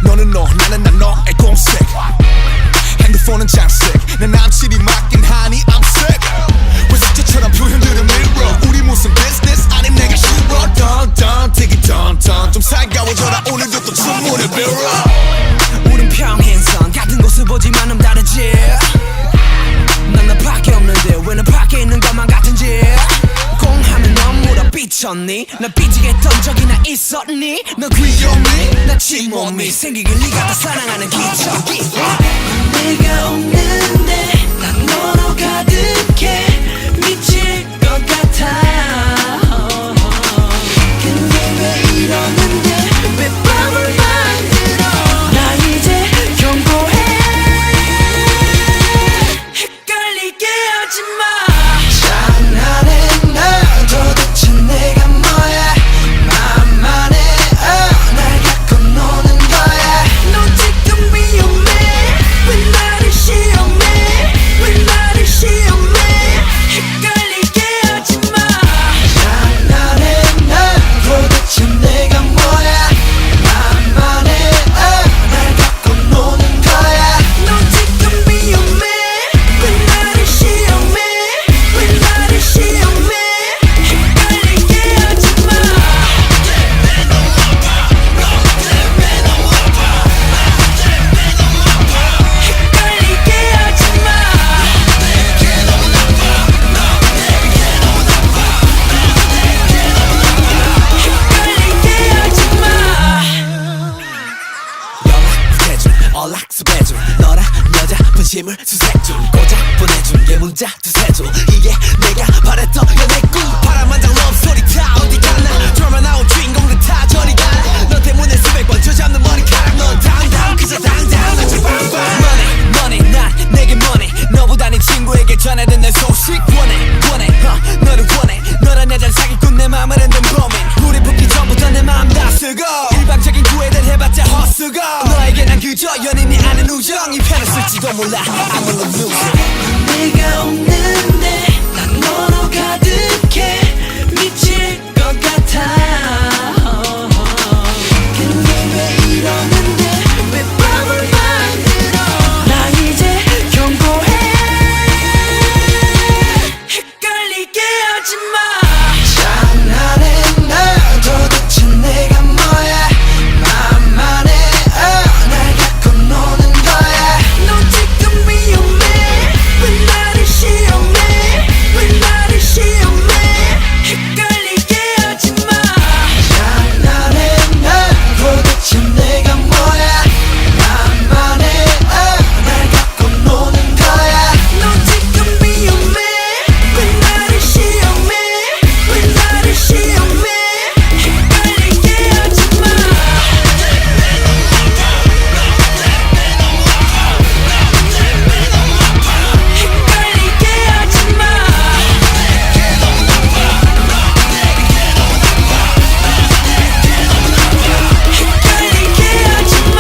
너는 너, 나는 난 너의 공색. 핸드폰은 장색, 내 남친이 맡긴 하니 I'm sick. 왜 숙제처럼 표현들은 밀어. 우리 무슨 business 아님 내가 싫어. 던던 되게 던던 좀 살가워져라. 오늘도 또 주문을 빌어. 우린 평행선 같은 곳을 보지만 다르지. 난 나밖에 없는데 왜 너 밖에 있는 것만 같은지. 공하면 넌 물어 삐쳤니? 나 삐지게 했던 적이나 있었니? 너 귀여니? 나 침몸이 생기길 네가 다 사랑하는 기적이. 내가 없는데 난 너로 가득해 미칠 것 같아. 근데 왜 이러는데 왜 밤을 만들어. 나 이제 경고해. 헷갈리게 하지마. 장난해 나 도대체 내가 뭐야. 맘만 해 날 갖고 노는 거야. 너 지금 위험해. 왜 나를 시험해. 왜 나를 시험해. 헷갈리게 하지마. 장난해 나 도대체 내가 뭐야. 맘만 해 날 갖고 노는 거야. 너 지금 위험해. 왜 나를 시험해. 왜 나를 시험해. 헷갈리게 하지마. 헷갈리게 하지마. 헷갈리게 하지마. 연락 부재중 연락수 배중 너라 여자 분심을 수색중 고작 보내준 게 문자 두세 줄. 이게 내가 바랬던 연애 꿈. 파란만장 러브스토리 다 어디 갔나. 드라마 나온 주인공들 다 저리 가나. 너 때문에 수백 번 쥐어잡는 머리카락. 넌 당당 그저 당당 난 빵빵. Money money 난 내게 money. 너보다 네 친구에게 전해든 내 소식 원해 너를 원해. 너란 여자를 사기꾼 내 맘을 흔든 범인. 우리 붙기 전부터 내 맘 다 쓰고 일방적인 구애를 해봤자 헛수고. 너에게 난 그저 연인이 아는 우정. 이 편을 쓸지도 몰라 I'm a loser. 내가 없는데 난 너로 가득해 미칠 것 같아. 근데 왜 이러는데 왜 밤을 만들어. 나 이제 경고해. 헷갈리게 하지마. 장난해 나 도대체 내가 뭐야. 맘만 해 날 갖고 노는 거야. 너 지금 위험해. 왜 나를 시험해. 왜 나를 시험해. 헷갈리게 하지마. 장난해 나 도대체 내가 뭐야. 맘만 해 날 갖고 노는 거야. 너 지금 위험해. 왜 나를 시험해. 왜 나를 시험해. 헷갈리게 하지마. 헷갈리게 하지마. 헷갈리게 하지마.